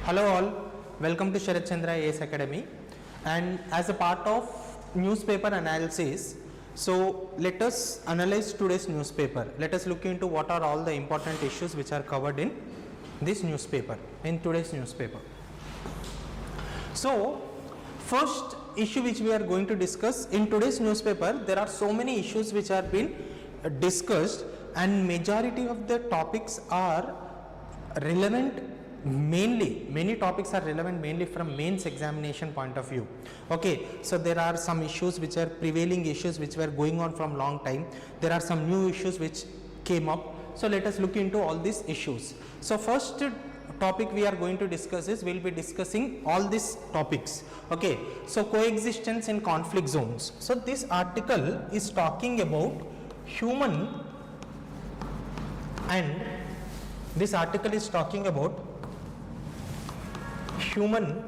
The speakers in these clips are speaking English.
Hello all, welcome to Sarat Chandra IAS Academy, and as a part of newspaper analysis, so let us analyze today's newspaper. Let us look into what are all the important issues which are covered in this newspaper, in today's newspaper. So first issue which we are going to discuss in today's newspaper, there are so many issues which are been discussed, and majority of the topics are relevant. Many topics are relevant mainly from mains examination point of view. Okay, so there are some issues which are prevailing issues which were going on from long time. There are some new issues which came up. So let us look into all these issues. So first topic we are going to discuss is, we'll be discussing all these topics. Okay, so coexistence in conflict zones. So this article is talking about human, and this article is talking about human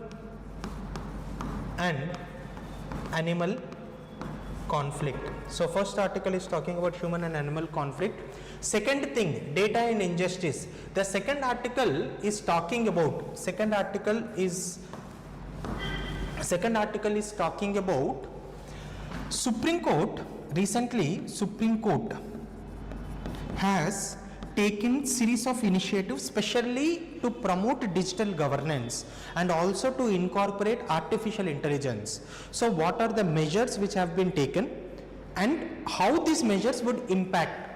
and animal conflict. So first article is talking about human and animal conflict. Second thing, data and injustice. The second article is talking about, second article is talking about Supreme Court. Recently Supreme Court has taken series of initiatives specially to promote digital governance and also to incorporate artificial intelligence. So what are the measures which have been taken, and how these measures would impact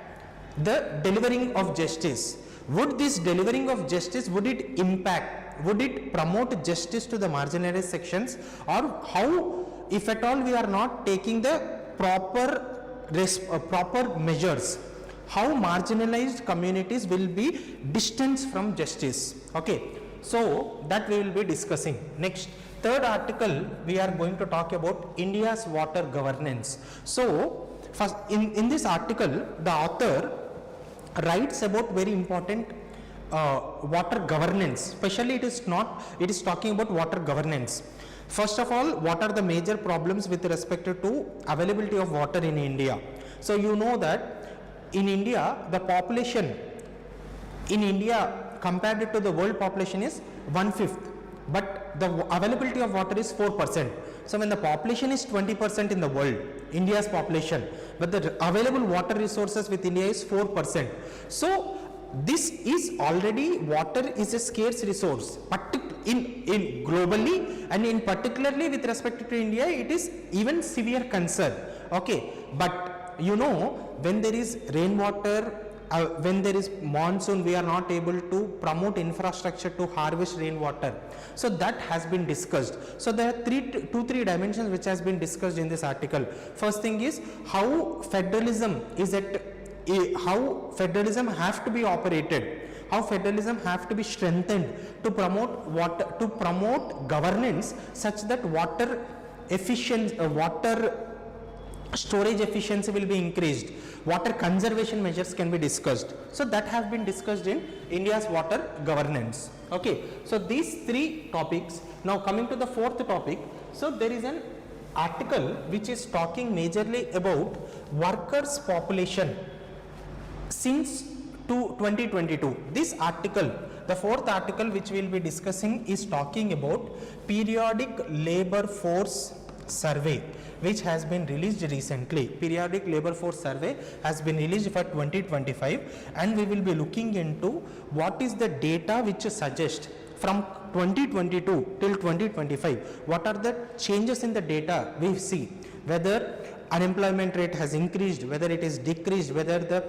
the delivering of justice? Would this delivering of justice, would it impact, would it promote justice to the marginalized sections, or how, if at all we are not taking the proper measures, how marginalized communities will be distanced from justice? Okay, so that we will be discussing. Next, third article we are going to talk about India's water governance. So first, in this article the author writes about very important water governance. Especially it is talking about water governance. First of all, what are the major problems with respect to availability of water in India? So you know that in India, the population in India compared to the world population is 1/5, but the availability of water is 4%. So when the population is 20% in the world, India's population, but the available water resources with India is 4%. So this is already, water is a scarce resource, in globally, and in particularly with respect to India, it is even severe concern. Okay, but you know, when there is rainwater, when there is monsoon, we are not able to promote infrastructure to harvest rainwater. So that has been discussed. So there are three dimensions which has been discussed in this article. First thing is how federalism have to be operated, how federalism have to be strengthened to promote water, to promote governance such that water efficiency, water storage efficiency will be increased, water conservation measures can be discussed. So that has been discussed in India's water governance. Okay, so these three topics. Now coming to the fourth topic, so there is an article which is talking majorly about workers population since 2022. This article, the fourth article which we will be discussing, is talking about periodic labor force survey, which has been released recently. Periodic labor force survey has been released for 2025, and we will be looking into what is the data which suggests from 2022 till 2025, what are the changes in the data we see, whether unemployment rate has increased, whether it is decreased, whether the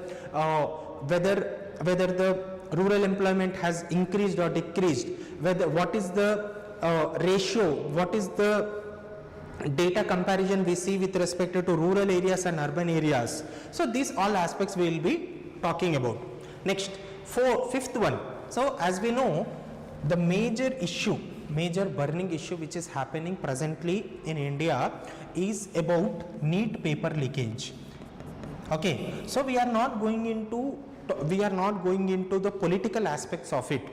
rural employment has increased or decreased, whether what is the ratio, what is the data comparison we see with respect to rural areas and urban areas. So these all aspects we will be talking about. Next, fifth one. So as we know, the major burning issue which is happening presently in India is about NEET paper leakage. Okay, so we are not going into the political aspects of it,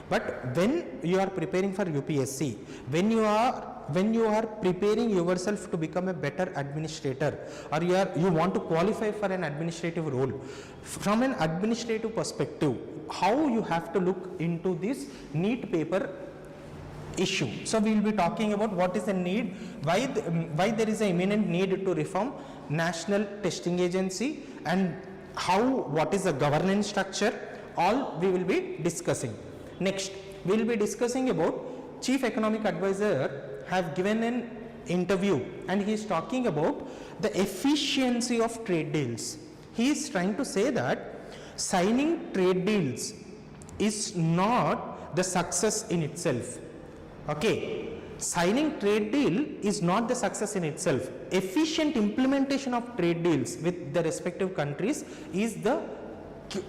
but when you are preparing for UPSC, when you are preparing yourself to become a better administrator, or you want to qualify for an administrative role, from an administrative perspective, how you have to look into this NEET paper issue. So we will be talking about what is the need, why there is an imminent need to reform National Testing Agency, and what is the governance structure, all we will be discussing. Next, we will be discussing about Chief Economic Advisor have given an interview and he is talking about the efficiency of trade deals. He is trying to say that signing trade deals is not the success in itself. Okay, signing trade deal is not the success in itself. Efficient implementation of trade deals with the respective countries is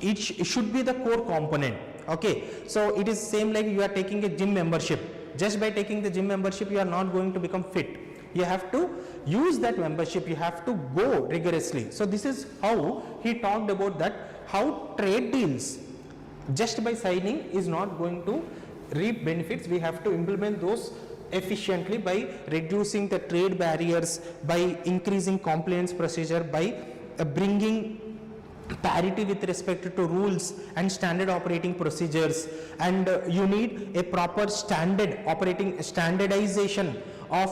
it should be the core component. Okay, so it is same like you are taking a gym membership. Just by taking the gym membership, you are not going to become fit. You have to use that membership, you have to go rigorously. So this is how he talked about that, how trade deals just by signing is not going to reap benefits. We have to implement those efficiently by reducing the trade barriers, by increasing compliance procedure, by bringing parity with respect to rules and standard operating procedures, and you need a proper standardization of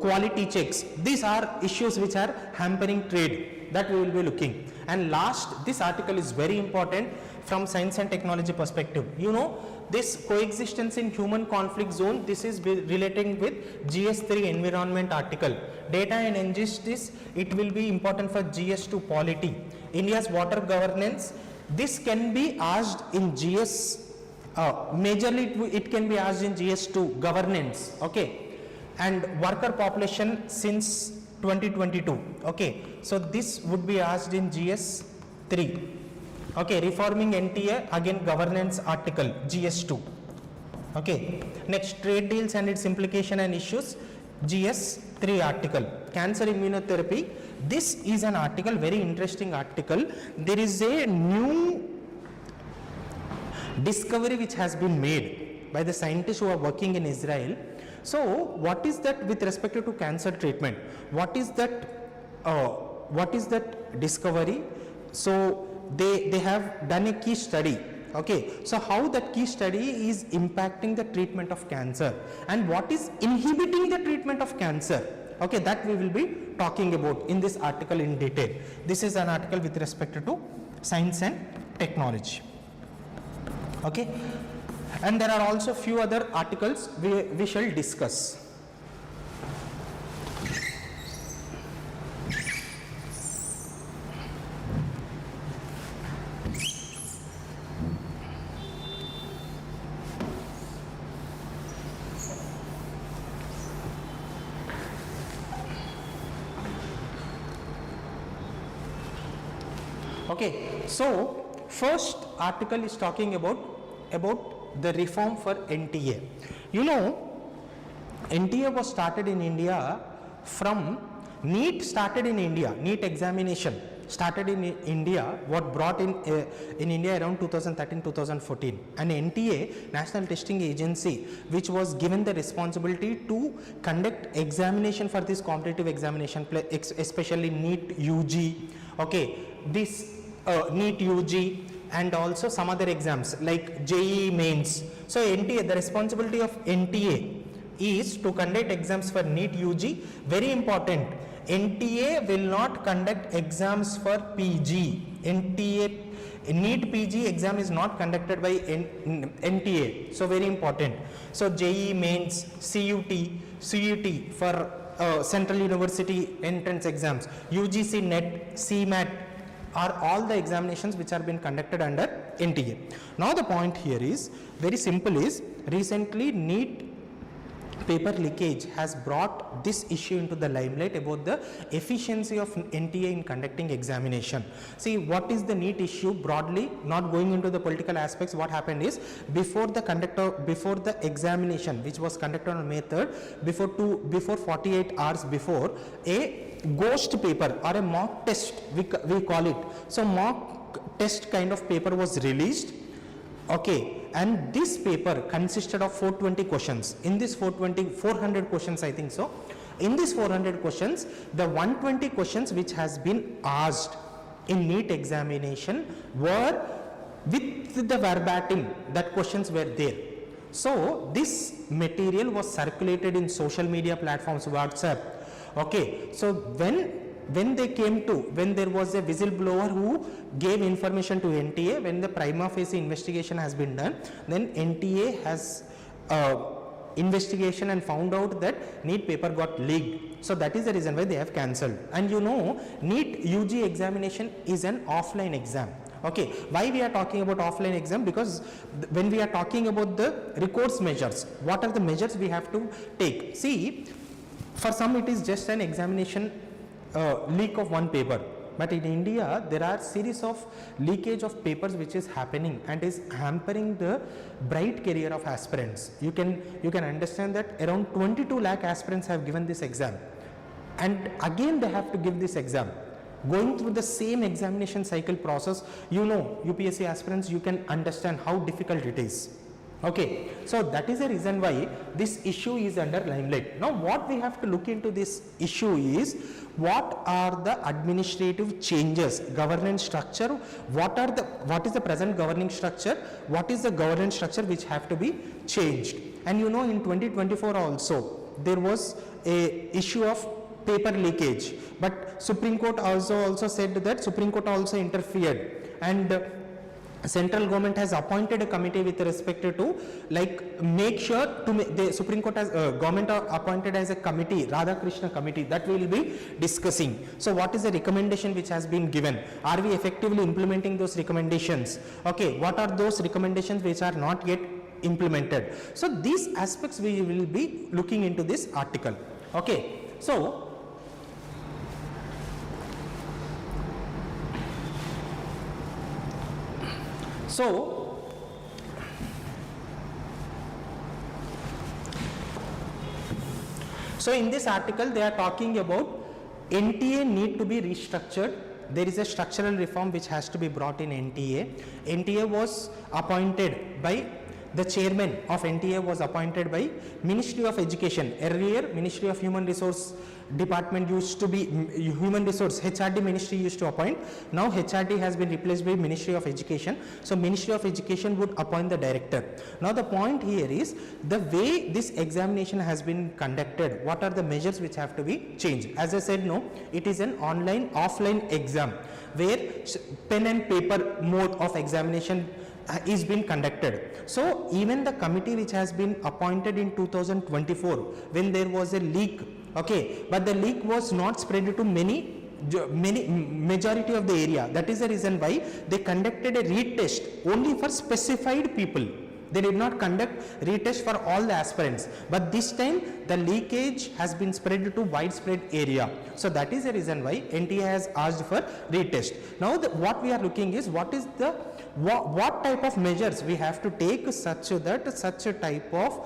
quality checks. These are issues which are hampering trade, that we will be looking. And last, this article is very important from science and technology perspective. You know, this coexistence in human conflict zone, this is relating with GS3 environment article. Data and injustice, it will be important for GS2 polity. India's water governance, this can be asked in GS, majorly it can be asked in GS2 governance. Okay, and worker population since 2022. Okay, so this would be asked in GS3. Okay, reforming NTA, again governance article, GS2. Okay, next, trade deals and its implication and issues, GS3 article. Cancer immunotherapy, this is an article, very interesting article. There is a new discovery which has been made by the scientists who are working in Israel. So what is that with respect to cancer treatment? What is that discovery? So they have done a key study. Okay, so how that key study is impacting the treatment of cancer and what is inhibiting the treatment of cancer. Okay, that we will be talking about in this article in detail. This is an article with respect to science and technology. Okay, and there are also few other articles we shall discuss. Okay, so first article is talking about the reform for NTA. You know, NTA was started in India from NEET started in India. NEET examination started in India, what brought in India around 2013-2014. And NTA, National Testing Agency, which was given the responsibility to conduct examination for this competitive examination, especially NEET UG. Okay, this NEET UG and also some other exams like JEE Mains. So NTA, the responsibility of NTA is to conduct exams for NEET UG. Very important, NTA will not conduct exams for PG. NEET PG exam is not conducted by NTA. So very important. So JEE Mains, CUT for Central University entrance exams, UGC NET, CMAT, are all the examinations which are being conducted under NTA. Now the point here is very simple, is recently NEET paper leakage has brought this issue into the limelight about the efficiency of NTA in conducting examination. See, what is the NEET issue broadly, not going into the political aspects. What happened is, before the examination which was conducted on May 3rd, before 48 hours before, a ghost paper or a mock test we call it. So mock test kind of paper was released. Okay, and this paper consisted of 420 questions. In this 400 questions, I think so. In this 400 questions, the 120 questions which has been asked in NEET examination were with the verbatim, that questions were there. So this material was circulated in social media platforms, WhatsApp. Okay, so when they came to, when there was a whistleblower who gave information to NTA, when the prima facie investigation has been done, then NTA has investigation and found out that NEET paper got leaked. So that is the reason why they have cancelled. And you know, NEET UG examination is an offline exam. Okay, why we are talking about offline exam? Because when we are talking about the recourse measures, what are the measures we have to take? See, for some it is just an examination leak of one paper, but in India there are series of leakage of papers which is happening and is hampering the bright career of aspirants. You can understand that around 22 lakh aspirants have given this exam, and again they have to give this exam, going through the same examination cycle process. You know, UPSC aspirants, you can understand how difficult it is. Okay, so that is the reason why this issue is under limelight. Now what we have to look into this issue is, what are the administrative changes, governance structure, what is the present governing structure, what is the governance structure which have to be changed. And you know, in 2024 also there was a issue of paper leakage, but Supreme Court also said that Supreme Court also interfered, and central government has appointed a committee with respect to make sure to the Supreme Court has government appointed as a committee, Radhakrishna committee, that we will be discussing. So what is the recommendation which has been given? Are we effectively implementing those recommendations? Okay, what are those recommendations which are not yet implemented? So these aspects we will be looking into this article. Okay, so in this article they are talking about NTA need to be restructured. There is a structural reform which has to be brought in NTA. NTA was appointed by the chairman of NTA was appointed by Ministry of Education. Earlier Ministry of Human Resource Department used to be Human Resource, HRD Ministry used to appoint. Now HRD has been replaced by Ministry of Education. So Ministry of Education would appoint the director. Now the point here is the way this examination has been conducted, what are the measures which have to be changed. As I said, no, it is an offline exam where pen and paper mode of examination is being conducted. So even the committee which has been appointed in 2024, when there was a leak, okay, but the leak was not spread to many majority of the area. That is the reason why they conducted a retest only for specified people. They did not conduct retest for all the aspirants, but this time the leakage has been spread to widespread area. So that is the reason why NTA has asked for retest. Now what we are looking is, what type of measures we have to take such that such a type of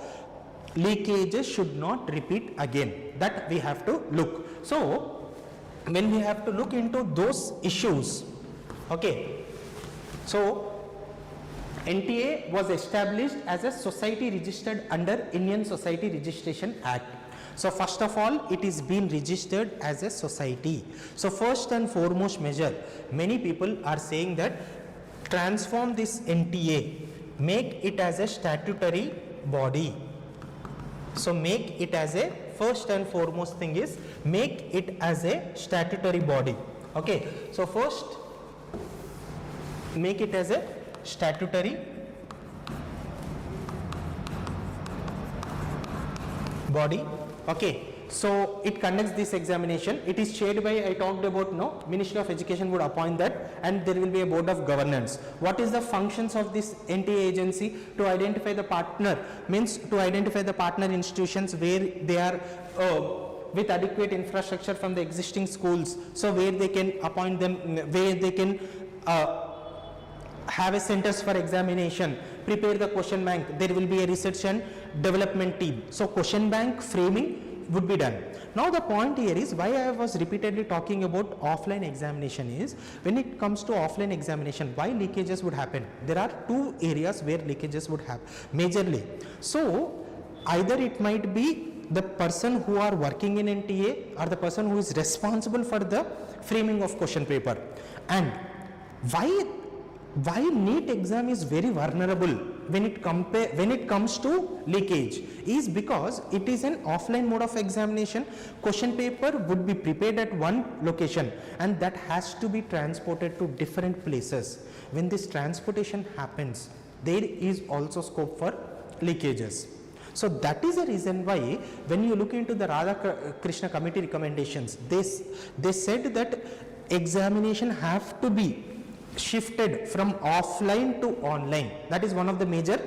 leakages should not repeat again. That we have to look. So when we have to look into those issues, okay, so NTA was established as a society registered under Indian Society Registration Act. So first of all, it is being registered as a society. So first and foremost measure, many people are saying that transform this NTA, make it as a statutory body. So make it as a, first and foremost thing is, make it as a statutory body. Okay, so first make it as a statutory body. Okay, so it conducts this examination. It is chaired by, I talked about, no, Ministry of Education would appoint that, and there will be a board of governance. What is the functions of this NTA agency? To identify the partner, means to identify the partner institutions where they are with adequate infrastructure from the existing schools, so where they can appoint them, where they can have a centers for examination, prepare the question bank. There will be a research and development team. So question bank framing would be done. Now the point here is, why I was repeatedly talking about offline examination is, when it comes to offline examination, why leakages would happen? There are two areas where leakages would happen majorly. So either it might be the person who are working in NTA or the person who is responsible for the framing of question paper. And why NEET exam is very vulnerable when it comes to leakage is because it is an offline mode of examination. Question paper would be prepared at one location and that has to be transported to different places. When this transportation happens, there is also scope for leakages. So that is the reason why when you look into the Radhakrishna committee recommendations, they said that examination have to be shifted from offline to online. That is one of the major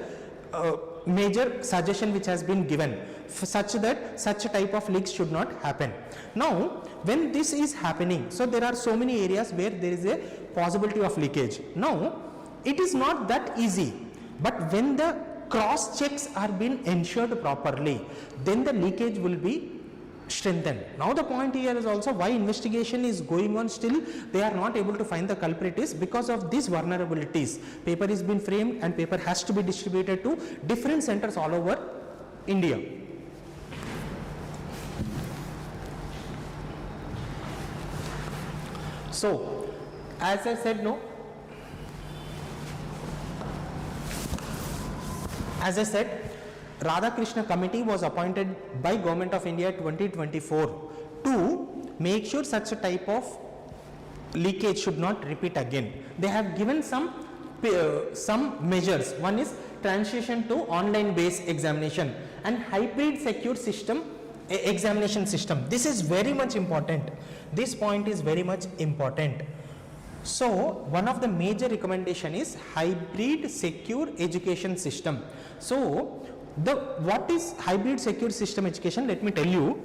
suggestion which has been given, such that such a type of leaks should not happen. Now when this is happening, so there are so many areas where there is a possibility of leakage. Now it is not that easy, but when the cross checks are being ensured properly, then the leakage will be strengthened. Now the point here is also why investigation is going on, still they are not able to find the culprit is because of these vulnerabilities. Paper is being framed and paper has to be distributed to different centers all over India. So as I said, Radhakrishna committee was appointed by Government of India 2024 to make sure such a type of leakage should not repeat again. They have given some measures. One is transition to online based examination and hybrid secure system examination system. This is very much important. This point is very much important. So one of the major recommendation is hybrid secure education system. So what is hybrid secure system education? Let me tell you.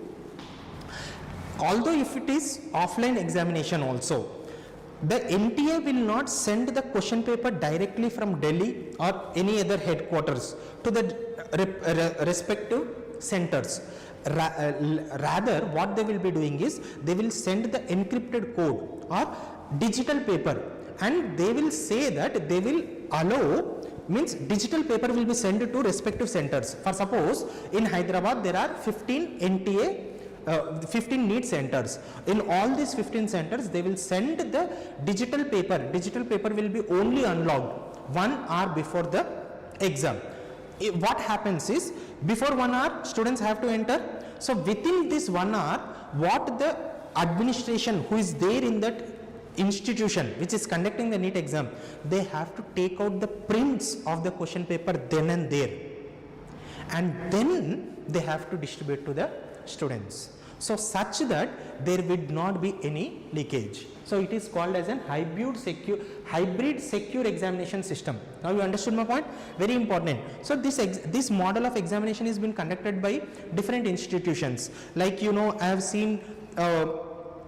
Although if it is offline examination also, the NTA will not send the question paper directly from Delhi or any other headquarters to the respective centers. Rather what they will be doing is they will send the encrypted code or digital paper, and they will say that they will allow, means digital paper will be sent to respective centers. For suppose in Hyderabad there are 15 NTA 15 NEET centers. In all these 15 centers they will send the digital paper. Digital paper will be only unlocked 1 hour before the exam. What happens is before 1 hour students have to enter. So within this 1 hour, what the administration who is there in that institution which is conducting the NEET exam, they have to take out the prints of the question paper then and there, and then they have to distribute to the students, so such that there would not be any leakage. So it is called as an hybrid secure examination system. Now you understood my point? Very important. So this model of examination has been conducted by different institutions. Like I have seen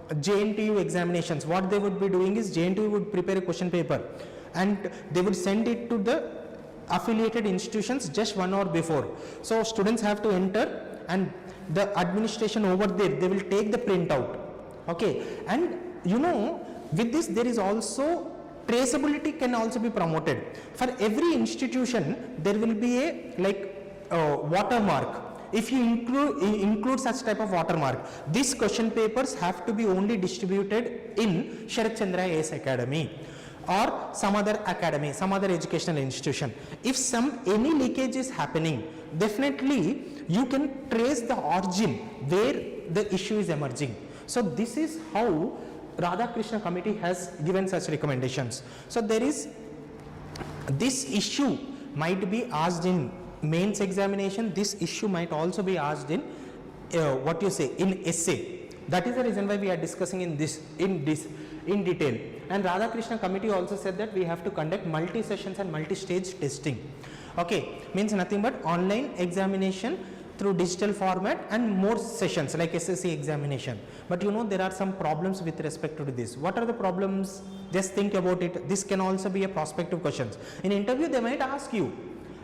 JNTU examinations. What they would be doing is JNTU would prepare a question paper and they would send it to the affiliated institutions just 1 hour before. So students have to enter, and the administration over there, they will take the printout. Okay, and with this there is also traceability can also be promoted. For every institution there will be a watermark. If you include such type of watermark, these question papers have to be only distributed in Sarat Chandra IAS Academy or some other academy, some other educational institution. If any leakage is happening, definitely you can trace the origin where the issue is emerging. So this is how Radhakrishna committee has given such recommendations. So there is this issue might be asked in mains examination. This issue might also be asked in in essay. That is the reason why we are discussing in detail. And Radhakrishna committee also said that we have to conduct multi-sessions and multi-stage testing. Okay, means nothing but online examination through digital format and more sessions like SSC examination. But there are some problems with respect to this. What are the problems? Just think about it. This can also be a prospective questions. In interview they might ask you,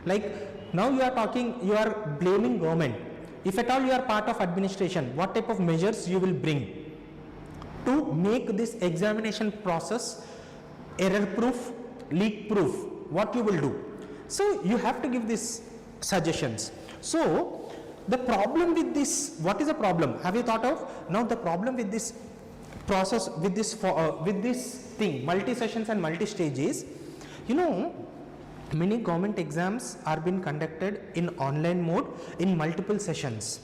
like, now you are blaming government. If at all you are part of administration, what type of measures you will bring to make this examination process error proof, leak proof? What you will do? So you have to give these suggestions. So the problem with this, what is the problem? Have you thought of? Now the problem with this process, with this thing, multi-sessions and multi-stages, many government exams are being conducted in online mode in multiple sessions,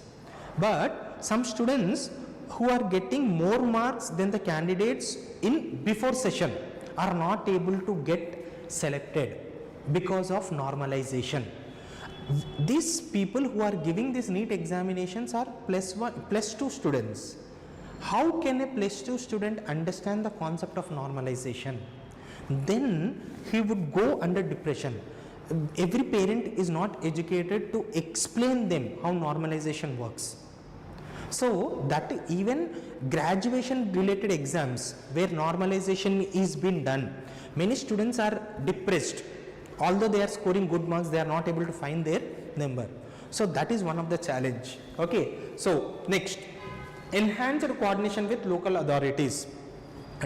but some students who are getting more marks than the candidates in before session are not able to get selected because of normalization. These people who are giving these NEET examinations are +2 students. How can a +2 student understand the concept of normalization? Then he would go under depression. Every parent is not educated to explain them how normalization works. So that even graduation related exams where normalization is being done, many students are depressed. Although they are scoring good marks, they are not able to find their number. So that is one of the challenge. Okay, so next, enhanced coordination with local authorities.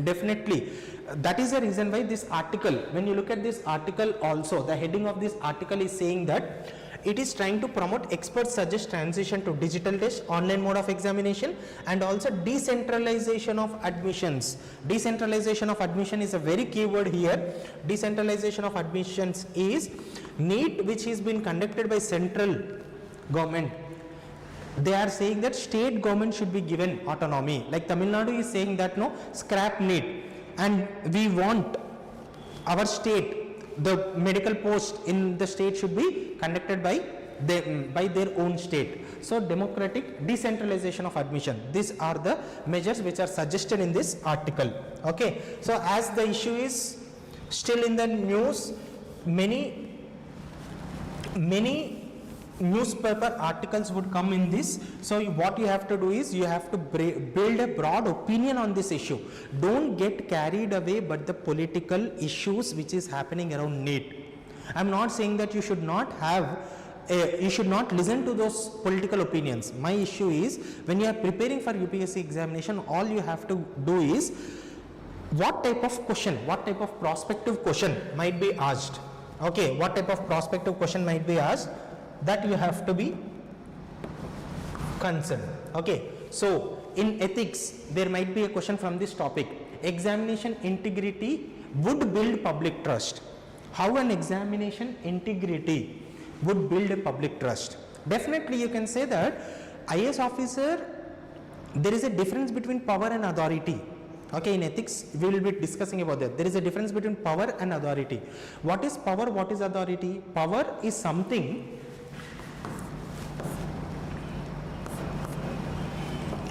Definitely, that is the reason why this article, when you look at this article also, the heading of this article is saying that it is trying to promote expert suggest transition to digital test, online mode of examination, and also decentralization of admissions. Decentralization of admission is a very key word here. Decentralization of admissions is NEET, which is being conducted by central government. They are saying that state government should be given autonomy. Like Tamil Nadu is saying that no, scrap NEET, and we want our state, the medical post in the state should be conducted by their own state. So democratic decentralization of admission. These are the measures which are suggested in this article. Okay, so as the issue is still in the news, many newspaper articles would come in this. So what you have to do is you have to build a broad opinion on this issue. Don't get carried away by the political issues which is happening around NEET. I'm not saying that you should not have you should not listen to those political opinions. My issue is when you are preparing for UPSC examination, all you have to do is what type of question, what type of prospective question might be asked. Okay, what type of prospective question might be asked, that you have to be concerned. Okay, so in ethics there might be a question from this topic: examination integrity would build public trust. How an examination integrity would build a public trust? Definitely you can say that IAS officer, there is a difference between power and authority. Okay, in ethics we will be discussing about that. There is a difference between power and authority. What is power, what is authority? Power is something,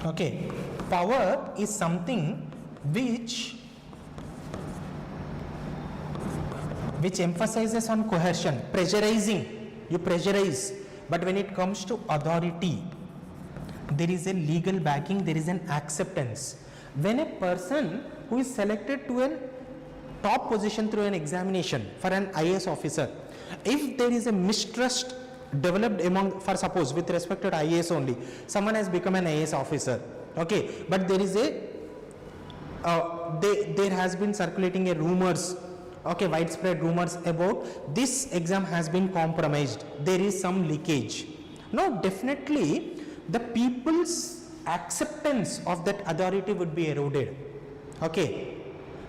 okay, power is something which emphasizes on coercion, pressurizing, you pressurize. But when it comes to authority, there is a legal backing, there is an acceptance. When a person who is selected to a top position through an examination for an IAS officer, if there is a mistrust developed among, for suppose with respect to IAS only, someone has become an IAS officer, okay, but there is a there has been circulating a rumors, okay, widespread rumors about this exam has been compromised, there is some leakage. No, definitely the people's acceptance of that authority would be eroded. Okay,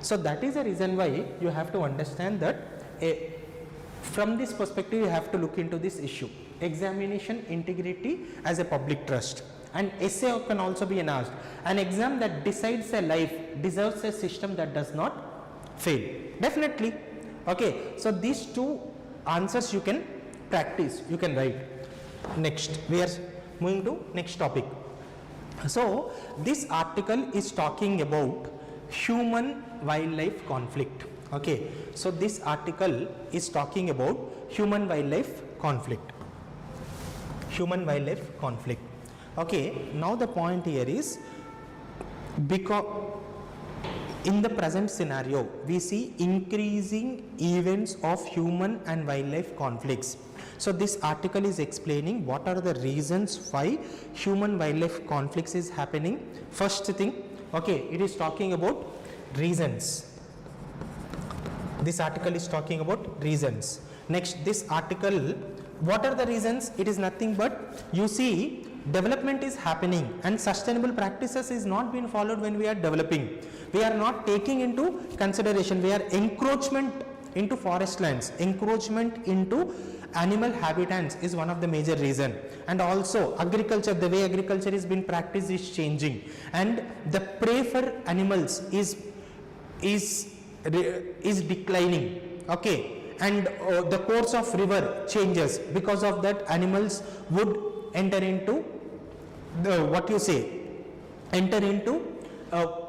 so that is the reason why you have to understand that from this perspective you have to look into this issue: examination integrity as a public trust. And essay can also be asked: an exam that decides a life deserves a system that does not fail. Definitely. Okay, so these two answers you can practice, you can write. Next, we are moving to next topic. So this article is talking about human wildlife conflict. Okay, so this article is talking about human wildlife conflict. Human wildlife conflict. Okay, now the point here is, because in the present scenario we see increasing events of human and wildlife conflicts. So this article is explaining what are the reasons why human wildlife conflicts is happening. First thing, okay, it is talking about reasons. This article is talking about reasons. Next, this article, what are the reasons? It is nothing but, you see, development is happening and sustainable practices is not being followed when we are developing. We are not taking into consideration, we are encroachment into forest lands, encroachment into animal habitats is one of the major reason, and also agriculture, the way agriculture is being practiced is changing, and the prey for animals is declining, okay, and the course of river changes. Because of that, animals would enter into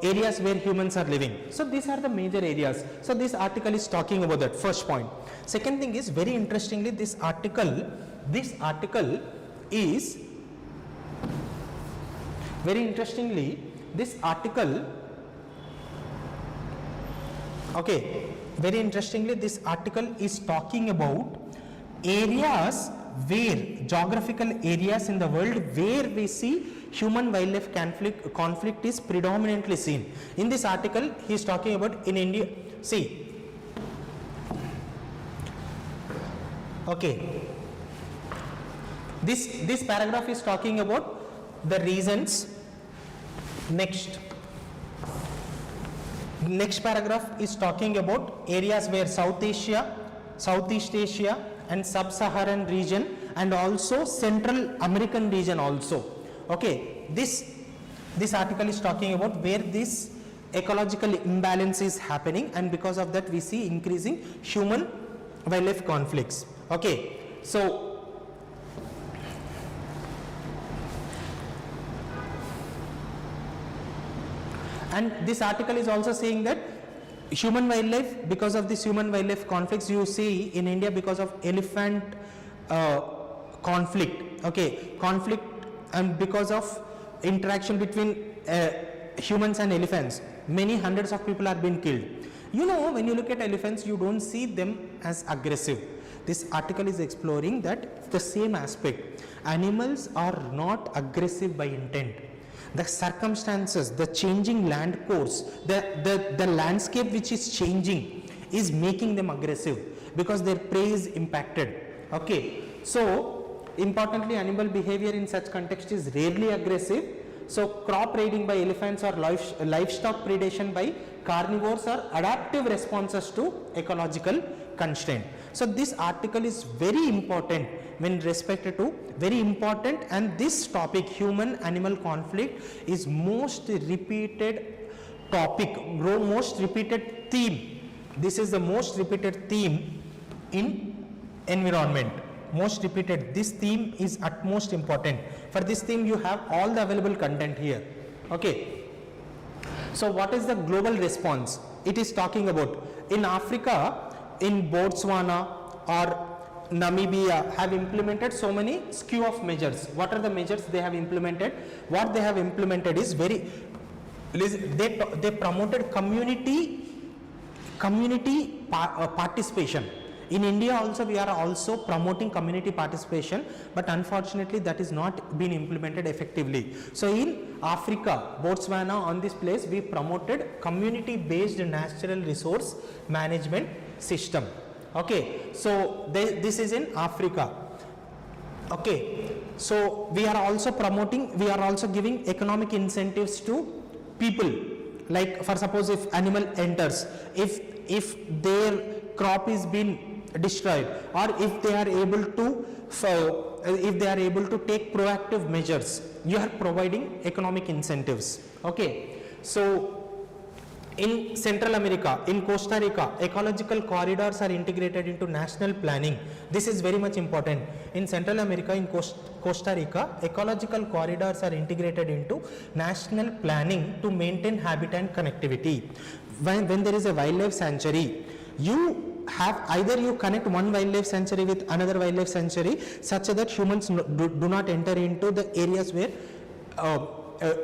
areas where humans are living. So these are the major areas. So this article is talking about that, first point. Second thing is, very interestingly, this article is very interestingly this article is talking about areas where, geographical areas in the world where we see human wildlife conflict is predominantly seen. In this article he is talking about in India. See, okay, this paragraph is talking about the reasons. Next paragraph is talking about areas where Southeast Asia and sub-Saharan region, and also Central American region also. Okay, this article is talking about where this ecological imbalance is happening, and because of that we see increasing human wildlife conflicts. Okay, so and this article is also saying that human wildlife, because of this human wildlife conflicts you see in India, because of elephant conflict, okay, and because of interaction between humans and elephants, many hundreds of people are being killed. You know, when you look at elephants, you don't see them as aggressive. This article is exploring that the same aspect. Animals are not aggressive by intent. The circumstances, the changing land course, the landscape which is changing is making them aggressive, because their prey is impacted. Okay, so importantly, animal behavior in such context is rarely aggressive. So crop raiding by elephants or livestock predation by carnivores are adaptive responses to ecological constraint. So this article is very important when respected to, very important, and this topic, human animal conflict, is most repeated topic, most repeated theme. This is the most repeated theme in environment. Most repeated, this theme is utmost important. For this theme you have all the available content here. Okay, so what is the global response? It is talking about in Africa, in Botswana or Namibia have implemented so many slew of measures. What are the measures they have implemented? What they have implemented is they promoted community participation. In India also we are also promoting community participation, but unfortunately that is not been implemented effectively. So in Africa, Botswana, on this place we promoted community based natural resource management system. Okay, so this is in Africa. Okay, so we are also promoting, we are also giving economic incentives to people, like for suppose if animal enters, if their crop is being destroyed, or if they are able to take proactive measures, you are providing economic incentives. Okay, so in Central America, in Costa Rica, ecological corridors are integrated into national planning. This is very much important. In Central America, in Costa Rica, ecological corridors are integrated into national planning to maintain habitat connectivity. When there is a wildlife sanctuary, you have either you connect one wildlife sanctuary with another wildlife sanctuary such that humans do not enter into the areas where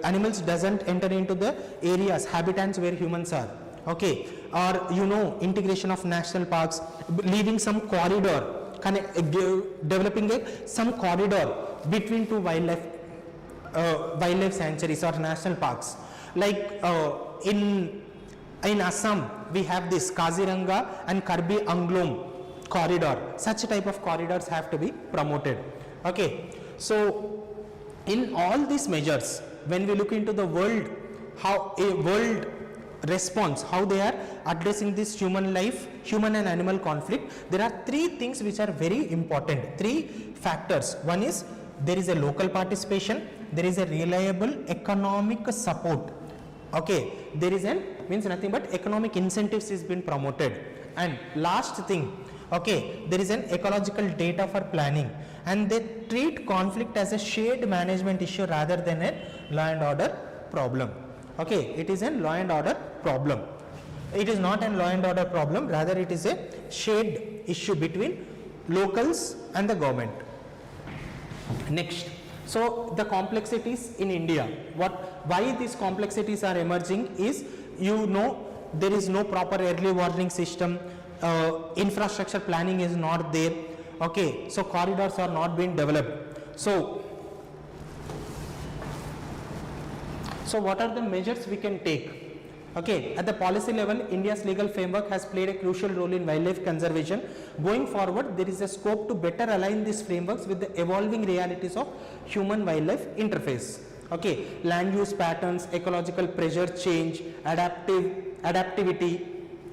animals doesn't enter into the areas, habitats where humans are. Okay, or you know, integration of national parks, leaving some corridor, developing some corridor between two wildlife sanctuaries or national parks. Like in Assam we have this Kaziranga and Karbi Anglong corridor. Such type of corridors have to be promoted. Okay, so in all these measures, when we look into the world, how a world response, how they are addressing this human life, human and animal conflict, there are three things which are very important, three factors. One is there is a local participation, there is a reliable economic support, okay, there is an means nothing but economic incentives is been promoted, and last thing, okay, there is an ecological data for planning, and they treat conflict as a shared management issue rather than a law and order problem. Okay, it is a law and order problem. It is not a law and order problem, rather it is a shared issue between locals and the government. Next, so the complexities in India, why these complexities are emerging is, you know, there is no proper early warning system, infrastructure planning is not there, okay, so corridors are not being developed. So what are the measures we can take? Okay, at the policy level, India's legal framework has played a crucial role in wildlife conservation. Going forward, there is a scope to better align these frameworks with the evolving realities of human-wildlife interface. Okay, land use patterns, ecological pressure change, adaptivity,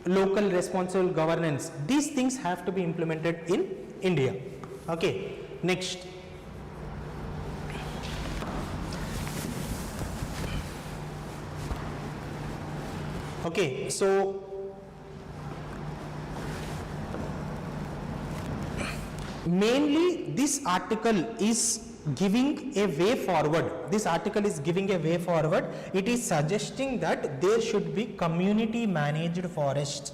local responsible governance. These things have to be implemented in India. Okay, next. Okay, so mainly this article is giving a way forward. This article is giving a way forward. It is suggesting that there should be community managed forests.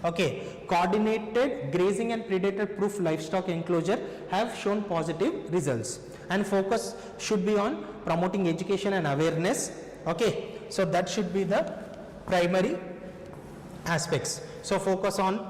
Okay, coordinated grazing and predator proof livestock enclosure have shown positive results, and focus should be on promoting education and awareness. Okay, so that should be the primary aspects. So focus on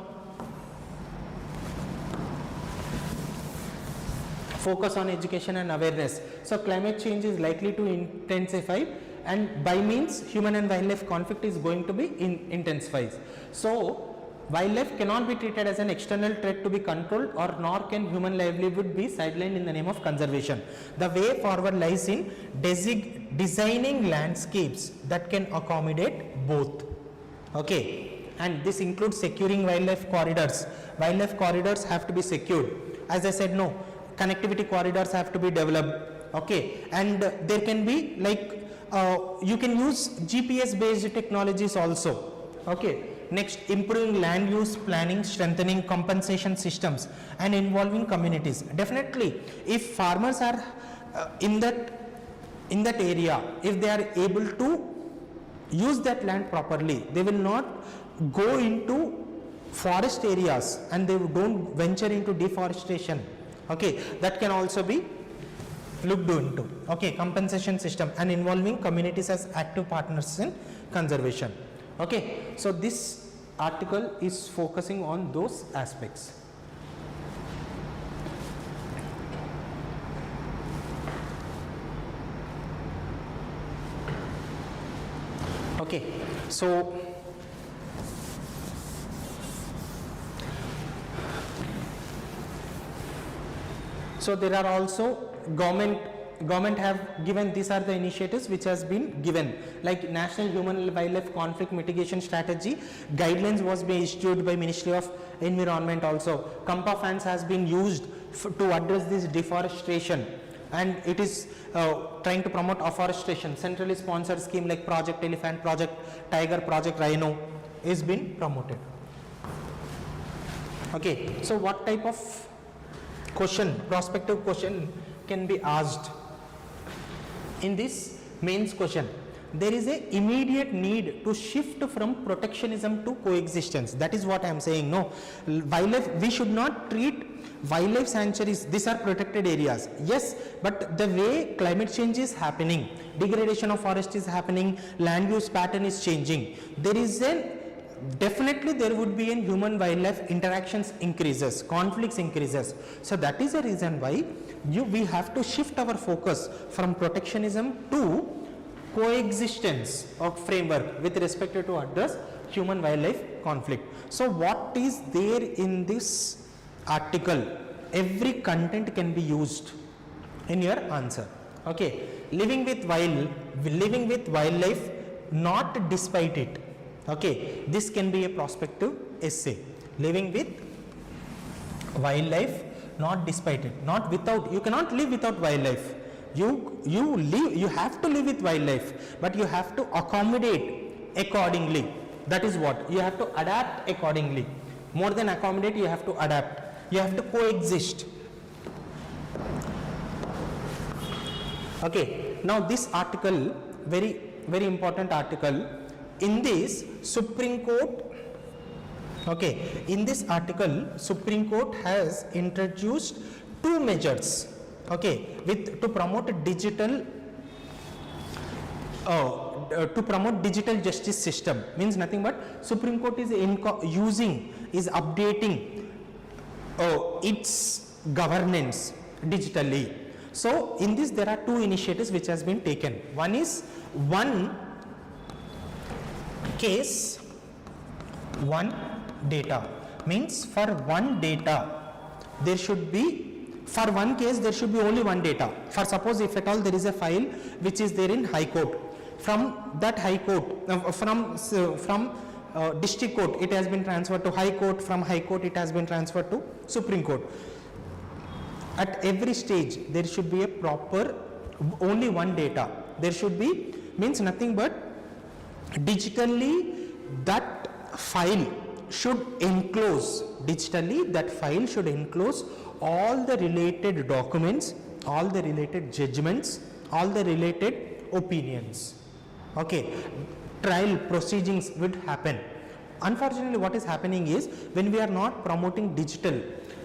education and awareness. So climate change is likely to intensify, and by means human and wildlife conflict is going to be intensified. So wildlife cannot be treated as an external threat to be controlled, or nor can human livelihood be sidelined in the name of conservation. The way forward lies in designing landscapes that can accommodate both. Okay, and this includes securing wildlife corridors. Wildlife corridors have to be secured. As I said, no, connectivity corridors have to be developed. Okay, and there can be like you can use GPS based technologies also. Okay, next, improving land use planning, strengthening compensation systems, and involving communities. Definitely, if farmers are in that area, if they are able to use that land properly, they will not go into forest areas and they don't venture into deforestation. Okay, that can also be looked into. Okay, compensation system and involving communities as active partners in conservation. Okay, so this article is focusing on those aspects. Okay, so there are also government have given, these are the initiatives which has been given, like National Human Wildlife Conflict Mitigation Strategy guidelines was being issued by Ministry of Environment. Also Kampa funds has been used to address this deforestation, and it is trying to promote afforestation. Centrally sponsored scheme like Project Elephant, Project Tiger, Project Rhino is being promoted. Okay, so what type of question, prospective question can be asked in this mains question? There is a immediate need to shift from protectionism to coexistence. That is what I am saying. No, wildlife, we should not treat wildlife sanctuaries, these are protected areas, yes, but the way climate change is happening, degradation of forest is happening, land use pattern is changing, there is a definitely there would be in human wildlife interactions increases, conflicts increases. So that is the reason why we have to shift our focus from protectionism to coexistence of framework with respect to address human wildlife conflict. So what is there in this article? Every content can be used in your answer. Okay, living with wildlife, not despite it. Okay, this can be a prospective essay. Living with wildlife, not despite it, not without. You cannot live without wildlife. You have to live with wildlife, but you have to accommodate accordingly. That is what you have to adapt accordingly. More than accommodate, you have to adapt. You have to coexist. Okay, now this article, very important article. In this Supreme Court, okay, in this article Supreme Court has introduced two measures, okay, to promote digital digital justice system. Means nothing but Supreme Court is updating its governance digitally. So in this there are two initiatives which has been taken. One is one case, one data. Means for one data there should be, for one case there should be only one data. For suppose if at all there is a file which is there in High Court, from that High Court, from District Court it has been transferred to High Court, from High Court it has been transferred to Supreme Court. At every stage there should be a proper only one data. There should be, means nothing but digitally that file should enclose, digitally that file should enclose all the related documents, all the related judgments, all the related opinions. Okay, trial proceedings would happen. Unfortunately what is happening is, when we are not promoting digital,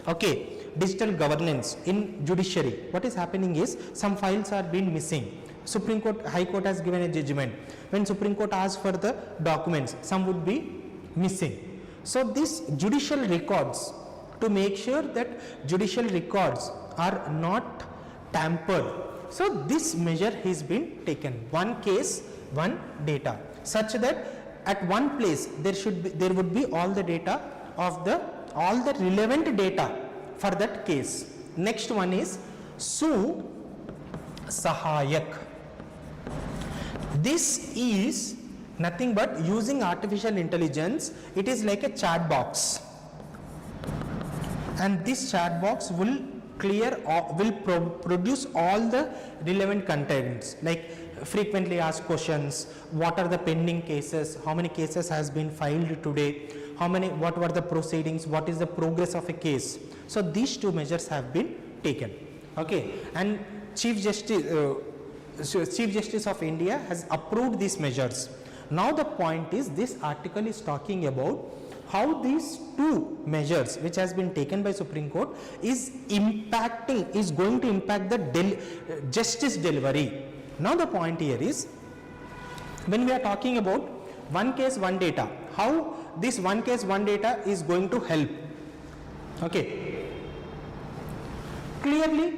okay, digital governance in judiciary, what is happening is some files are being missing. Supreme Court, High Court has given a judgment. When Supreme Court asks for the documents, some would be missing. So these judicial records, to make sure that judicial records are not tampered, so this measure has been taken. One case, one data, such that at one place there would be all the data of all the relevant data for that case. Next one is Su Sahayak. This is nothing but using artificial intelligence. It is like a chat box, and this chat box will produce all the relevant contents, like frequently asked questions, what are the pending cases, how many cases has been filed today, what were the proceedings, what is the progress of a case. So these two measures have been taken. Okay, and Chief Justice of India has approved these measures. Now the point is, this article is talking about how these two measures which has been taken by Supreme Court is going to impact the justice delivery. Now the point here is, when we are talking about one case, one data, how this one case, one data is going to help. Okay, clearly,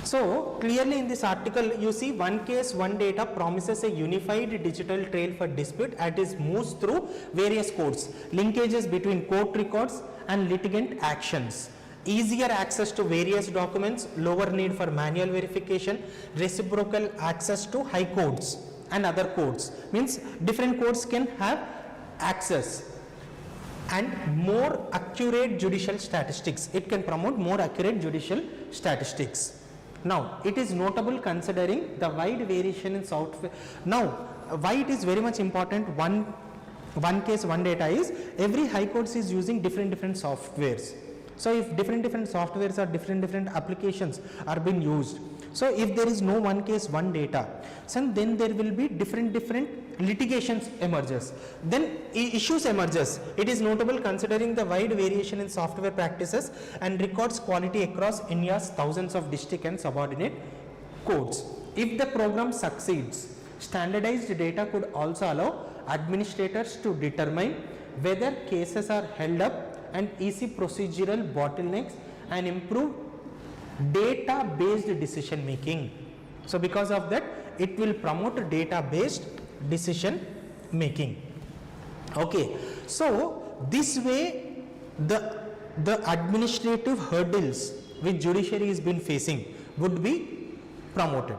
so clearly in this article you see one case, one data promises a unified digital trail for dispute as it moves through various courts, linkages between court records and litigant actions, easier access to various documents, lower need for manual verification, reciprocal access to high courts and other courts, means different courts can have access, and more accurate judicial statistics. It can promote more accurate judicial statistics. Now it is notable considering the wide variation in software. Now why it is very much important, one case, one data, is every high courts is using different softwares. So if different softwares or different applications are being used, so if there is no one case, one data, so then there will be different litigations emerges, then issues emerges. It is notable considering the wide variation in software practices and records quality across India's thousands of district and subordinate courts. If the program succeeds, standardized data could also allow administrators to determine whether cases are held up and ease procedural bottlenecks and improve data based decision making. So because of that, it will promote data based decision making. Okay, so this way the administrative hurdles which judiciary has been facing would be promoted.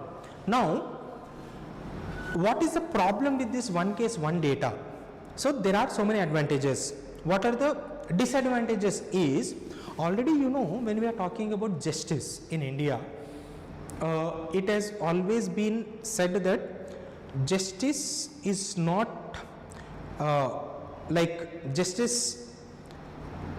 Now what is the problem with this one case one data? So there are so many advantages. What are the disadvantages is, already you know, when we are talking about justice in India, it has always been said that justice is not justice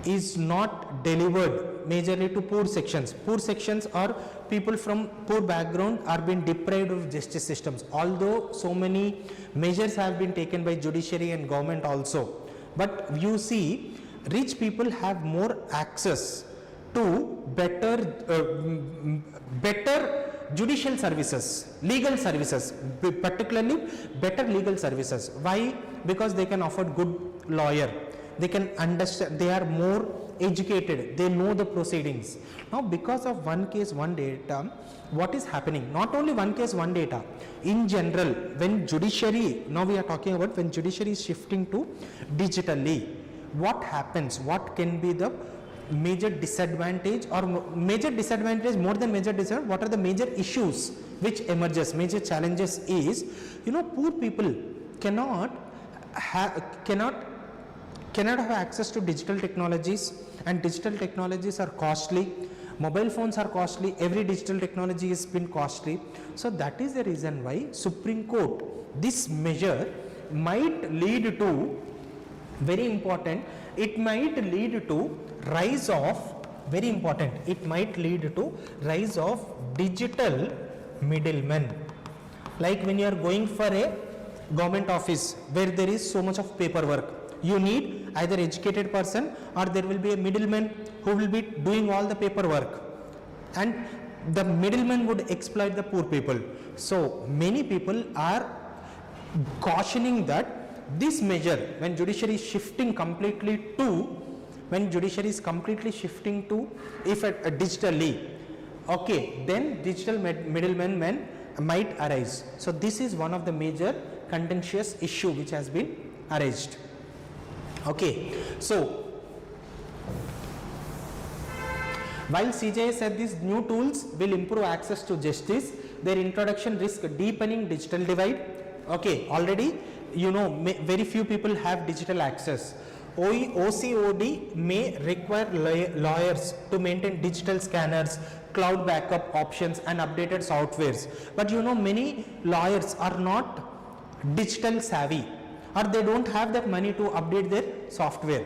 is not delivered majorly to poor sections. Poor sections or people from poor background are being deprived of justice systems, although so many measures have been taken by judiciary and government also. But you see, rich people have more access to better judicial services, legal services, particularly better legal services. Why? Because they can afford good lawyer, they can understand, they are more educated, they know the proceedings. Now because of one case one data, what is happening? Not only one case one data, in general, when judiciary, now we are talking about when judiciary is shifting to digitally, what happens? What can be the major disadvantage, or major disadvantage, more than major disadvantage, what are the major issues which emerges? Major challenges is, you know, poor people cannot have access to digital technologies, and digital technologies are costly. Mobile phones are costly, every digital technology has been costly. So that is the reason why Supreme Court, this measure might lead to, very important, it might lead to rise of, very important, it might lead to rise of digital middlemen. Like when you are going for a government office where there is so much of paperwork, you need either educated person or there will be a middleman who will be doing all the paperwork, and the middleman would exploit the poor people. So many people are cautioning that this measure, when judiciary is shifting completely to, if digitally, okay, then digital middlemen might arise. So this is one of the major contentious issue which has been raised. Okay, so while CJI said these new tools will improve access to justice, their introduction risk deepening digital divide. Okay, already you know very few people have digital access. OCOD may require lawyers to maintain digital scanners, cloud backup options and updated softwares. But you know, many lawyers are not digital savvy, or they don't have that money to update their software.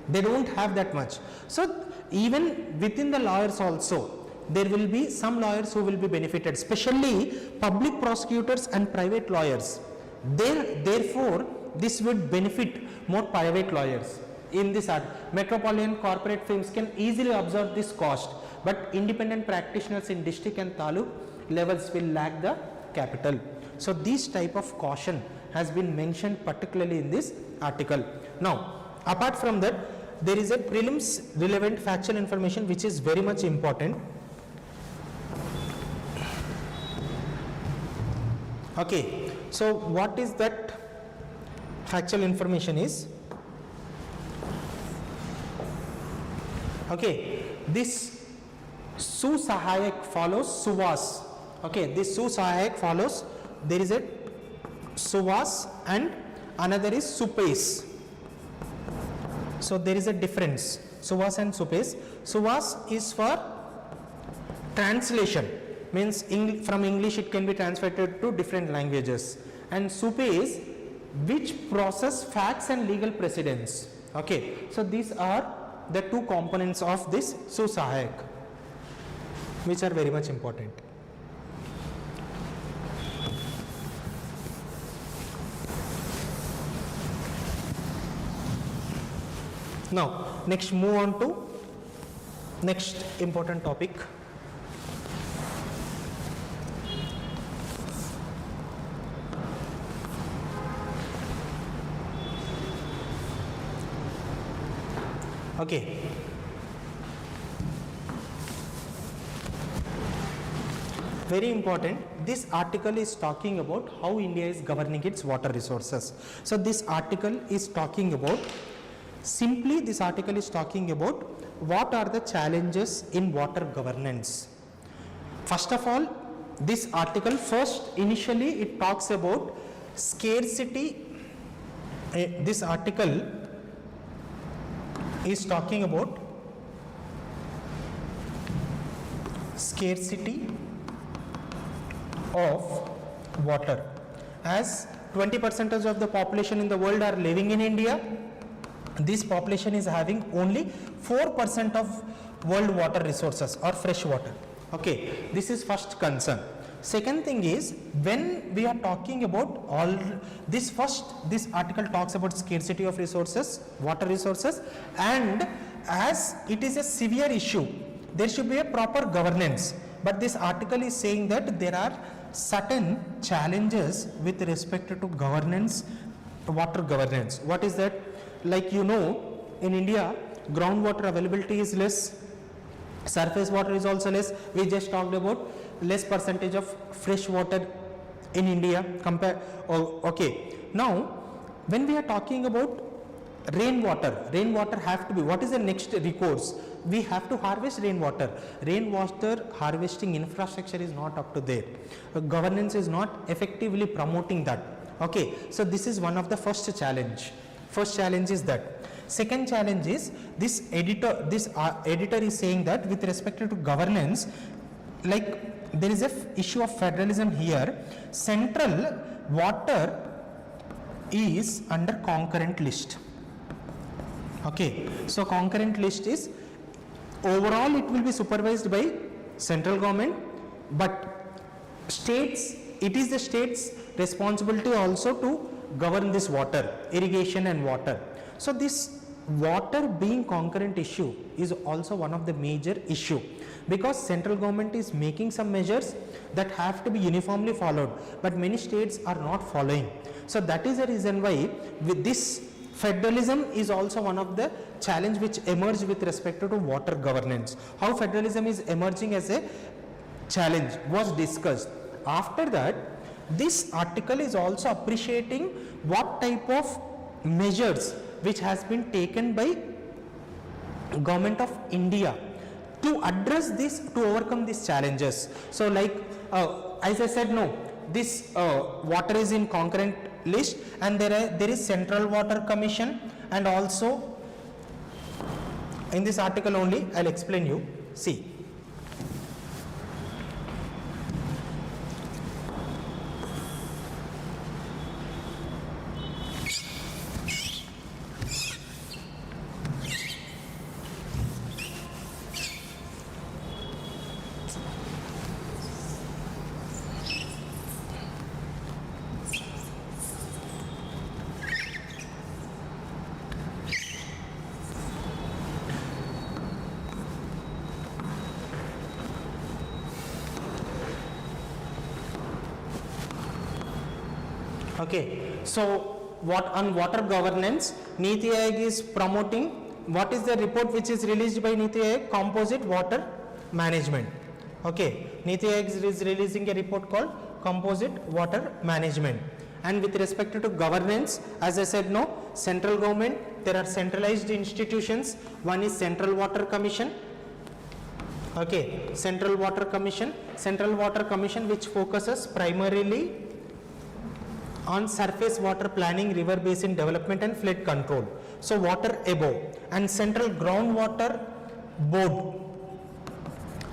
They don't have that much. So even within the lawyers also, there will be some lawyers who will be benefited, especially public prosecutors and private lawyers. Therefore, this would benefit more private lawyers. In this metropolitan corporate firms can easily absorb this cost, but independent practitioners in district and taluk levels will lack the capital. So this type of caution has been mentioned particularly in this article. Now, apart from that, there is a prelims relevant factual information which is very much important. Okay, so what is that factual information is? Okay, this Susahayak follows Suvas. Okay, this Susahayak follows, there is a Suvas and another is Supes. So there is a difference, Suvas and Supes. Suvas is for translation, means from English it can be translated to different languages, and Supes which process facts and legal precedents. Okay, so these are the two components of this Susahayak which are very much important. Now, next move on to next important topic. Okay. Very important. This article is talking about how India is governing its water resources. So this article is talking about, simply this article is talking about what are the challenges in water governance. First of all, this article, first initially it talks about scarcity. This article is talking about scarcity of water, as 20% of the population in the world are living in India. This population is having only 4% of world water resources or fresh water. Okay, this is first concern. Second thing is, when we are talking about all this, this article talks about scarcity of resources, water resources, and as it is a severe issue, there should be a proper governance. But this article is saying that there are certain challenges with respect to governance, water governance. What is that? Like, you know, in India, groundwater availability is less, surface water is also less. We just talked about less percentage of fresh water in India okay. Now, when we are talking about rainwater have to be, what is the next recourse? We have to harvest rainwater. Rainwater harvesting infrastructure is not up to there. Governance is not effectively promoting that. Okay, so this is one of the first challenge. First challenge is that. Second challenge is, this editor is saying that with respect to governance, like there is a issue of federalism here. Central water is under concurrent list. Okay, so concurrent list is, overall it will be supervised by central government, but states, it is the state's responsibility also to govern this water, irrigation and water. So this water being concurrent issue is also one of the major issue, because central government is making some measures that have to be uniformly followed, but many states are not following. So that is the reason why with this federalism is also one of the challenge which emerged with respect to water governance. How federalism is emerging as a challenge was discussed. After that, this article is also appreciating what type of measures which has been taken by government of India to address this, to overcome these challenges. So like as I said, no, this water is in concurrent list, and there is Central Water Commission, and also in this article only I'll explain you. See, okay, so what on water governance, Niti Aayog is promoting, what is the report which is released by Niti Aayog? Composite water management. Okay, Niti Aayog is releasing a report called Composite Water Management. And with respect to governance, as I said, no, central government, there are centralized institutions. One is Central Water Commission. Okay, Central Water Commission which focuses primarily on surface water planning, river basin development and flood control. So water above, and Central Groundwater Board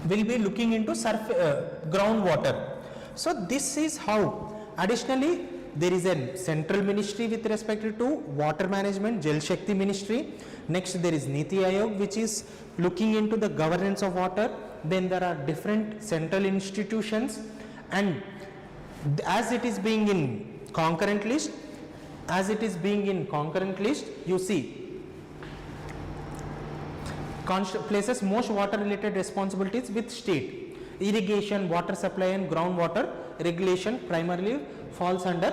will be looking into groundwater. So this is how. Additionally, there is a central ministry with respect to water management, Jal Shakti Ministry. Next there is Niti Aayog which is looking into the governance of water. Then there are different central institutions, and as it is being in concurrent list, you see places most water related responsibilities with state. Irrigation, water supply and groundwater regulation primarily falls under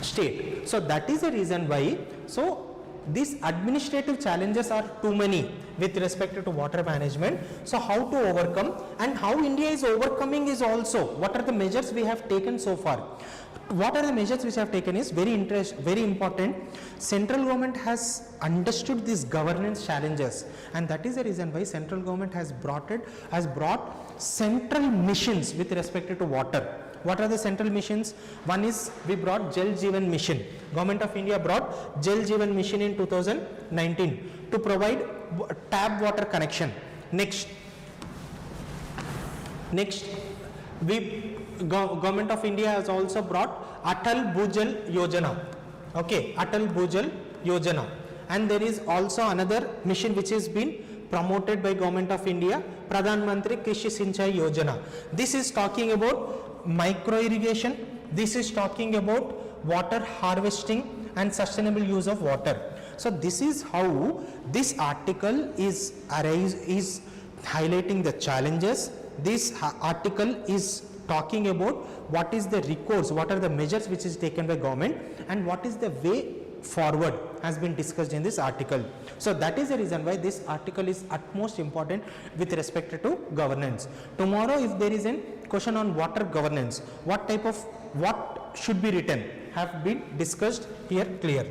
state. So that is the reason why, so these administrative challenges are too many with respect to water management. So how to overcome, and how India is overcoming is also, what are the measures we have taken so far what are the measures which I have taken is very important. Central government has understood these governance challenges, and that is the reason why central government has brought central missions with respect to water. What are the central missions? One is we brought Jal Jeevan Mission. Government of India brought Jal Jeevan Mission in 2019 to provide tap water connection. Next, Government of India has also brought Atal Bhujal Yojana. Okay, Atal Bhujal Yojana. And there is also another mission which has been promoted by Government of India, Pradhan Mantri Krishi Sinchai Yojana. This is talking about micro irrigation. This is talking about water harvesting and sustainable use of water. So this is how this article is highlighting the challenges. This article is talking about what is the recourse, what are the measures which is taken by government, and what is the way forward has been discussed in this article. So that is the reason why this article is utmost important with respect to governance. Tomorrow if there is a question on water governance, what should be written have been discussed here clear.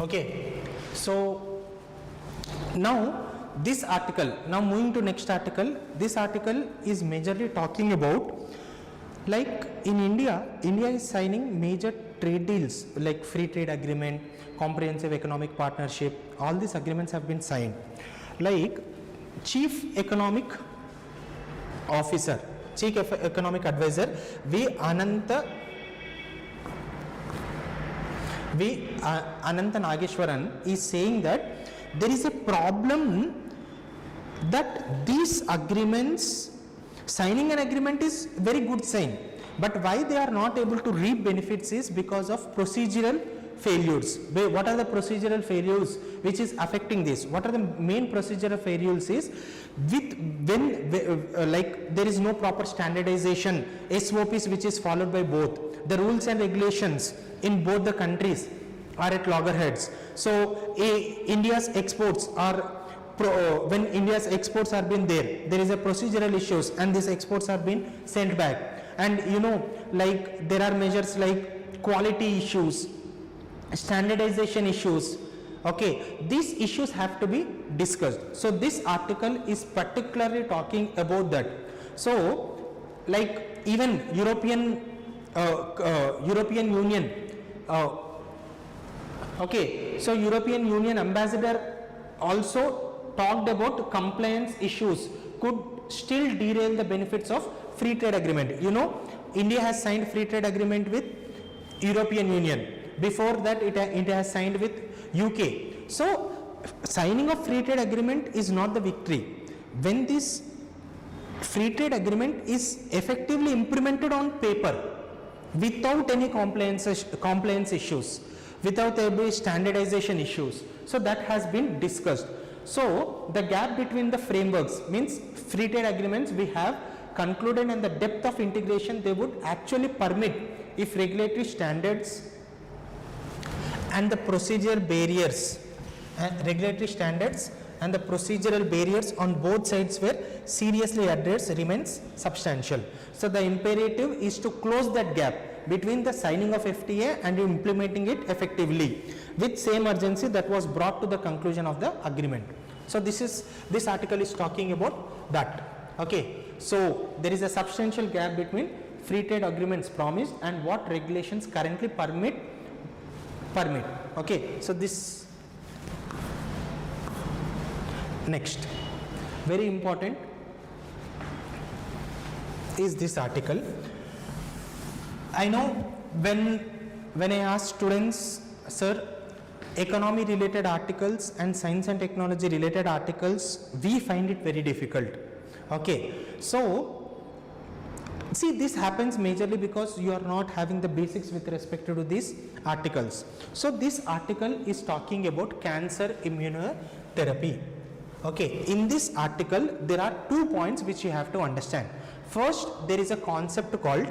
Okay, so now this article, now moving to next article, this article is majorly talking about, like in India is signing major trade deals like free trade agreement, comprehensive economic partnership, all these agreements have been signed. Like Chief Economic Officer, Chief Economic Advisor V. Ananta Nageshwaran is saying that there is a problem that these agreements, signing an agreement is very good sign, but why they are not able to reap benefits is because of procedural failures. What are the procedural failures which is affecting this? What are the main procedural failures is like there is no proper standardization, SOPs which is followed by both. The rules and regulations in both the countries are at loggerheads. So India's exports are when India's exports are been there is a procedural issues and these exports are being sent back. And you know, like there are measures like quality issues, standardization issues. Okay, these issues have to be discussed. So this article is particularly talking about that. So like even European Union, okay, so European Union ambassador also talked about compliance issues could still derail the benefits of free trade agreement. You know, India has signed free trade agreement with European Union. Before that it has signed with UK. So signing of free trade agreement is not the victory. When this free trade agreement is effectively implemented on paper without any compliance issues, without any standardization issues, so that has been discussed. So the gap between the frameworks means free trade agreements we have concluded and the depth of integration they would actually permit if regulatory standards and the procedure barriers, regulatory standards and the procedural barriers on both sides were seriously addressed remains substantial. So the imperative is to close that gap between the signing of FTA and implementing it effectively with same urgency that was brought to the conclusion of the agreement. So this article is talking about that. Okay, so there is a substantial gap between free trade agreements promised and what regulations currently permit. Okay, so this next very important is this article. I know when I ask students, sir, economy related articles and science and technology related articles, we find it very difficult. Okay, so see, this happens majorly because you are not having the basics with respect to these articles. So this article is talking about cancer immunotherapy. Okay, in this article there are 2 points which you have to understand. First, there is a concept called,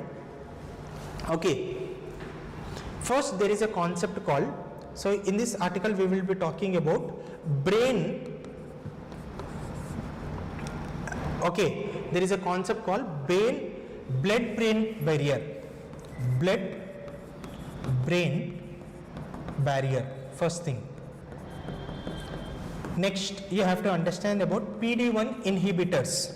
so in this article we will be talking about brain. Okay, there is a concept called blood-brain barrier. Blood-brain barrier, first thing. Next, you have to understand about PD-1 inhibitors.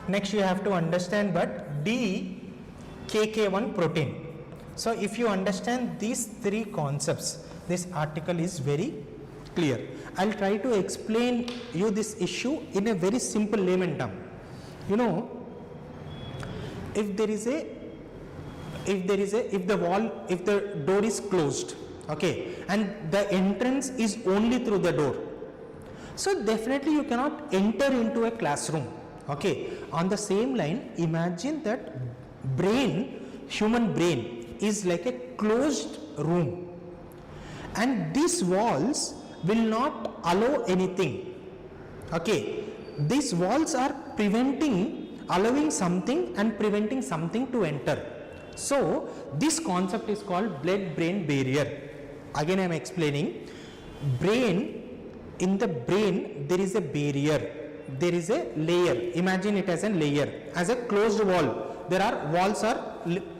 Next, you have to understand about DKK1 protein. So if you understand these 3 concepts, this article is very clear. I'll try to explain you this issue in a very simple layman term. You know, if the door is closed, okay, and the entrance is only through the door, so definitely you cannot enter into a classroom. Okay, on the same line, imagine that human brain is like a closed room, and these walls will not allow anything. Okay, these walls are allowing something and preventing something to enter. So this concept is called blood-brain barrier. Again I am explaining. In the brain there is a barrier, there is a layer. Imagine it as a layer, as a closed wall. Walls are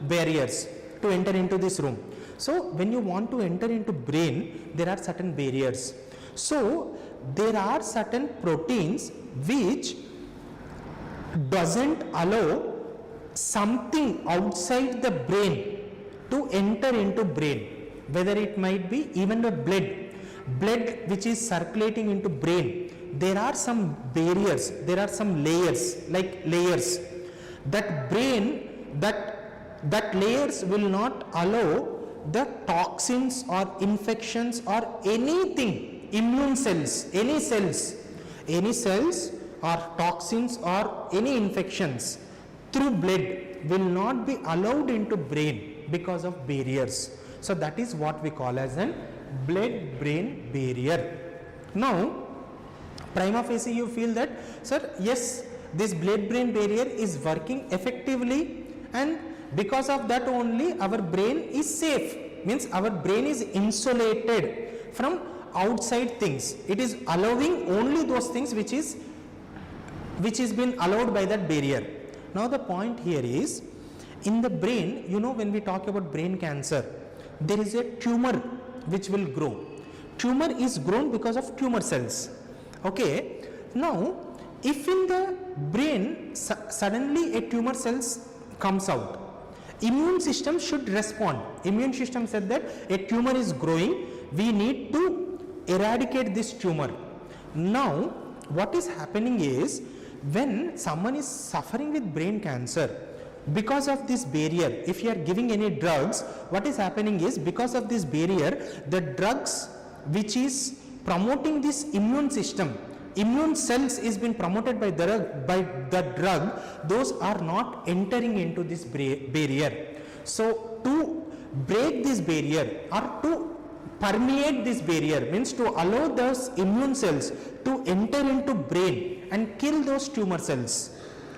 barriers to enter into this room. So when you want to enter into brain, there are certain barriers. So there are certain proteins which doesn't allow something outside the brain to enter into brain, whether it might be even the blood which is circulating into brain. There are some barriers, there are some layers, that layers will not allow the toxins or infections or anything, immune cells, any cells or toxins or any infections through blood will not be allowed into brain because of barriers. So that is what we call as an blood-brain barrier. Now, prima facie you feel that, sir, yes, this blood-brain barrier is working effectively, and because of that only our brain is safe, means our brain is insulated from outside things. It is allowing only those things which is been allowed by that barrier. Now the point here is, in the brain, you know, when we talk about brain cancer, there is a tumor which will grow. Tumor is grown because of tumor cells. Okay, now if in the brain suddenly a tumor cells comes out, immune system should respond. Immune system said that a tumor is growing, we need to eradicate this tumor. Now what is happening is, when someone is suffering with brain cancer, because of this barrier, if you are giving any drugs, what is happening is, because of this barrier, the drugs which is promoting this immune system, immune cells is been promoted by the drug, those are not entering into this barrier. So to break this barrier or to permeate this barrier, means to allow those immune cells to enter into brain and kill those tumor cells.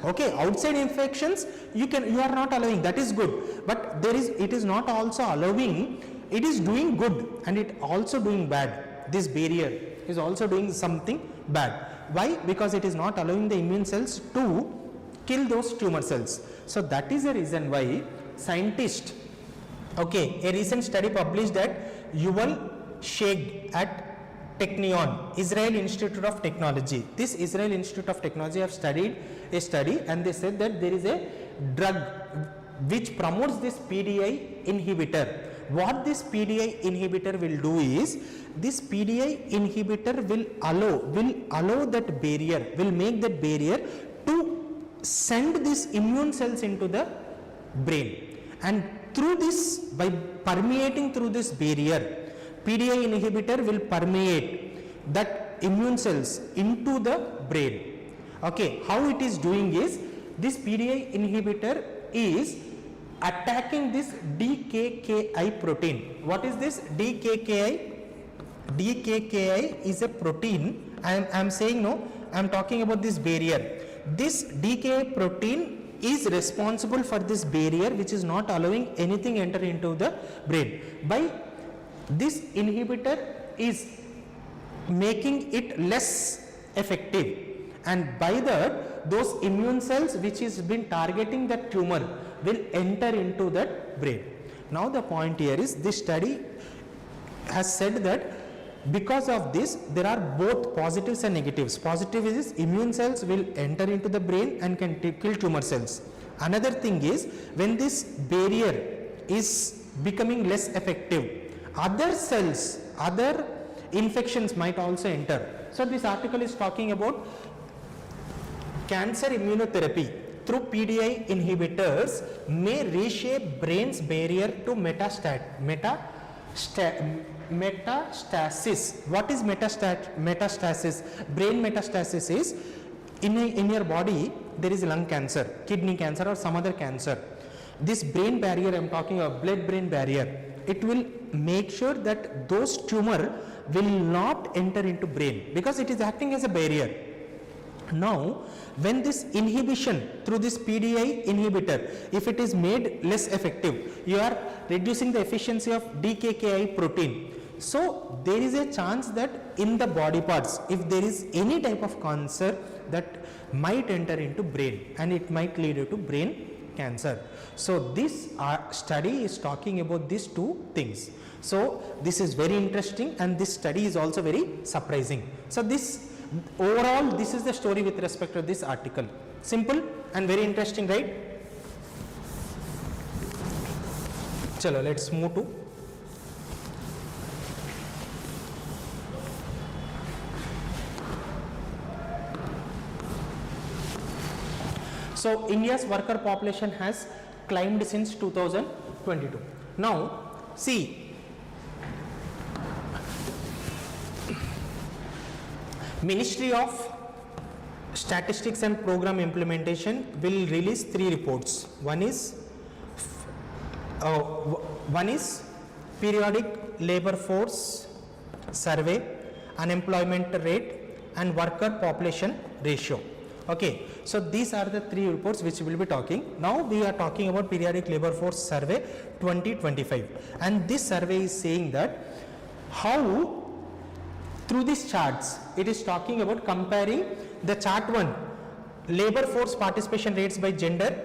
Okay, outside infections you are not allowing, that is good, but it is not also allowing, it is doing good and it also doing bad. this barrier is also doing something bad. Why? Because it is not allowing the immune cells to kill those tumor cells. So that is the reason why scientists, okay, a recent study published at Yuval Sheikh at Technion, Israel Institute of Technology. This Israel Institute of Technology have studied a study, and they said that there is a drug which promotes this PDI inhibitor. What this PDI inhibitor will do is, this PDI inhibitor will allow that barrier, will make that barrier to send these immune cells into the brain, and through this, by permeating through this barrier, PDI inhibitor will permeate that immune cells into the brain. Okay, how it is doing is, this PDI inhibitor is attacking this DKKI protein. What is this DKKI? DKKI is a protein. I am saying no, I am talking about this barrier. This DKKI protein is responsible for this barrier which is not allowing anything enter into the brain. By this inhibitor is making it less effective, and by that those immune cells which is been targeting the tumor will enter into that brain. Now the point here is, this study has said that because of this there are both positives and negatives. Positive is immune cells will enter into the brain and can kill tumor cells. Another thing is, when this barrier is becoming less effective, other cells, other infections might also enter. So this article is talking about cancer immunotherapy through PDI inhibitors may reshape brain's barrier to metastasis. What is metastasis? Brain metastasis is, in your body there is lung cancer, kidney cancer, or some other cancer. This brain barrier, I am talking of blood-brain barrier, it will make sure that those tumor will not enter into brain because it is acting as a barrier. Now, when this inhibition through this PDI inhibitor, if it is made less effective, you are reducing the efficiency of DKKI protein. So there is a chance that in the body parts, if there is any type of cancer, that might enter into brain and it might lead to brain cancer. So this study is talking about these two things. So this is very interesting, and this study is also very surprising. So this overall, this is the story with respect to this article. Simple and very interesting, right? Chalo, let's move to so India's worker population has climbed since 2022. Now see, Ministry of Statistics and Program Implementation will release 3 reports. One is periodic labor force survey, unemployment rate, and worker population ratio. Okay, so these are the 3 reports which we will be talking. Now we are talking about periodic labor force survey 2025, and this survey is saying that how through these charts it is talking about comparing the chart 1, labor force participation rates by gender,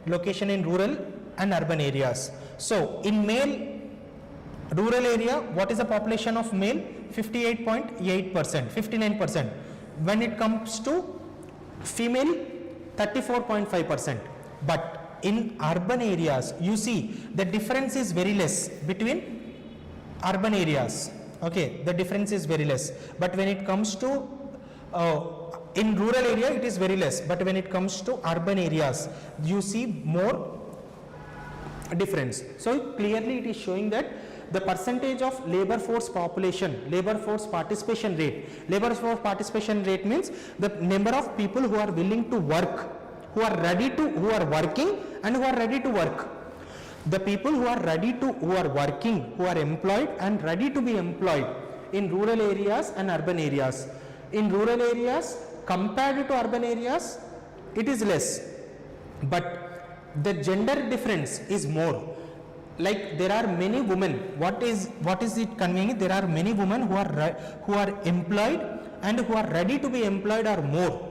location in rural and urban areas. So in male rural area, what is the population of male? 58.8%, 59%. When it comes to female, 34.5%. But in urban areas, you see the difference is very less between urban areas. Okay, the difference is very less. But when it comes to in rural area, it is very less. But when it comes to urban areas, you see more difference. So clearly it is showing that the percentage of labor force population, labor force participation rate. Labor force participation rate means the number of people who are willing to work, who are working and who are ready to work. The people who are who are working, who are employed and ready to be employed in rural areas and urban areas. In rural areas compared to urban areas, it is less, but the gender difference is more. like there are many women, what is it conveying? There are many women who are employed and who are ready to be employed are more,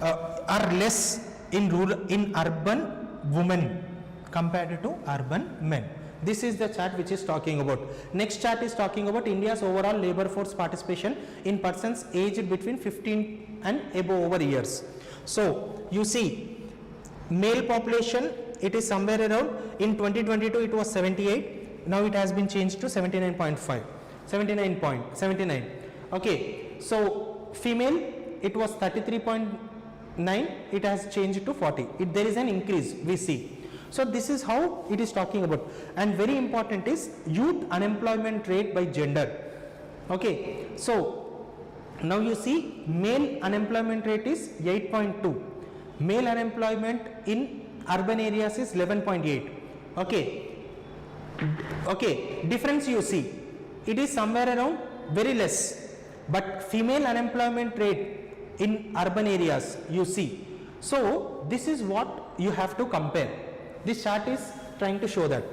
are less in urban women compared to urban men. This is the chart which is talking about. Next chart is talking about India's overall labor force participation in persons aged between 15 and above over years. So you see, male population, it is somewhere around, in 2022 it was 78, now it has been changed to 79.5, 79.79. Okay, so female, it was 33.9, it has changed to 40. There is an increase we see. So this is how it is talking about. And very important is youth unemployment rate by gender. Okay, so now you see male unemployment rate is 8.2, male unemployment in urban areas is 11.8. Okay, difference you see, it is somewhere around very less, but female unemployment rate in urban areas you see. So this is what you have to compare. This chart is trying to show that.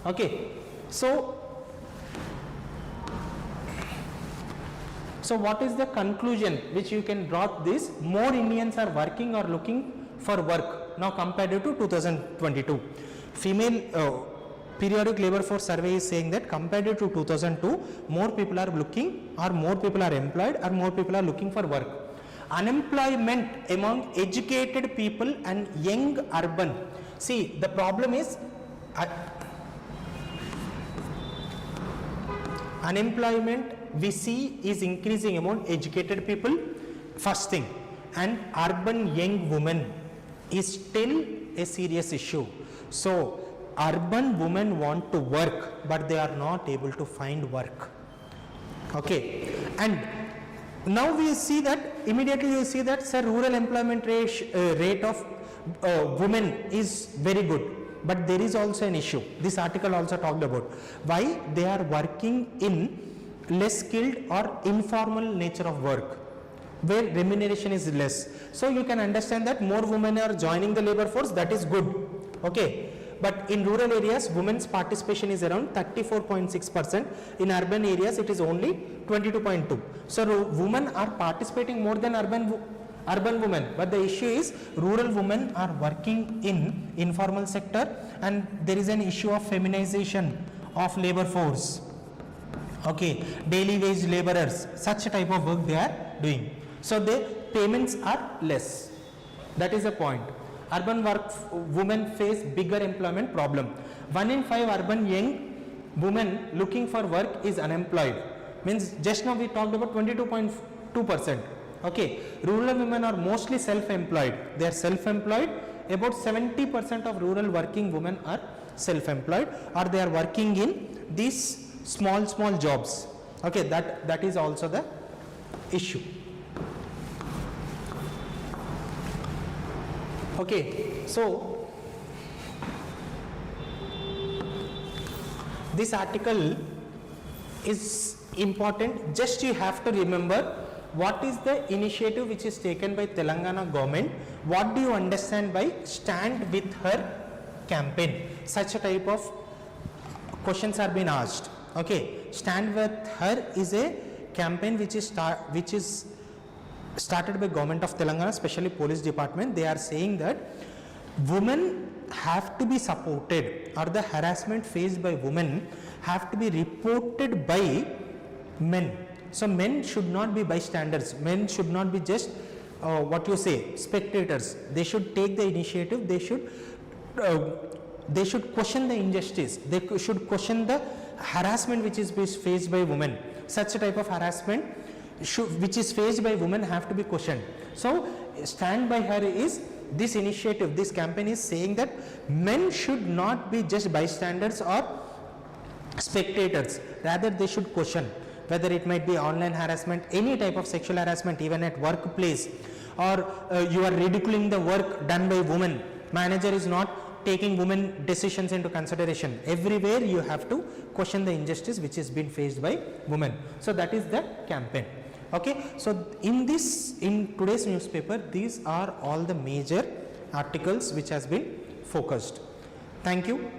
Okay, so what is the conclusion which you can draw this? More Indians are working or looking for work now compared to 2022. Female periodic labor force survey is saying that compared to 2002, more people are looking, or more people are employed, or more people are looking for work. Unemployment among educated people and young urban. See, the problem is unemployment we see is increasing among educated people, first thing, and urban young women is still a serious issue. So urban women want to work, but they are not able to find work. Okay, and now we see that immediately you see that, sir, rural employment rate of women is very good, but there is also an issue. This article also talked about why they are working in less skilled or informal nature of work where remuneration is less. So you can understand that more women are joining the labor force, that is good. Okay, but in rural areas women's participation is around 34.6%, in urban areas it is only 22.2. so women are participating more than urban women, but the issue is rural women are working in informal sector, and there is an issue of feminization of labor force. Okay, daily wage laborers, such type of work they are doing, so the payments are less. That is the point. Urban women face bigger employment problem. 1 in 5 urban young women looking for work is unemployed. Means just now we talked about 22.2%. Okay, rural women are mostly self-employed. They are self-employed. About 70% of rural working women are self-employed, or they are working in these small jobs. Okay, that is also the issue. Okay, so this article is important. Just you have to remember what is the initiative which is taken by Telangana government. What do you understand by stand with her campaign? Such a type of questions are being asked. Okay, stand with her is a campaign which is started by government of Telangana, especially police department. They are saying that women have to be supported, or the harassment faced by women have to be reported by men. So men should not be bystanders, men should not be just spectators. They should take the initiative, they should question the injustice, they should question the harassment which is faced by women. Such a type of harassment which is faced by women have to be questioned. So stand by her is this initiative, this campaign is saying that men should not be just bystanders or spectators, rather they should question, whether it might be online harassment, any type of sexual harassment, even at workplace, or you are ridiculing the work done by women, manager is not taking women decisions into consideration. Everywhere you have to question the injustice which is being faced by women. So that is the campaign. Okay, so in today's newspaper, these are all the major articles which has been focused. Thank you.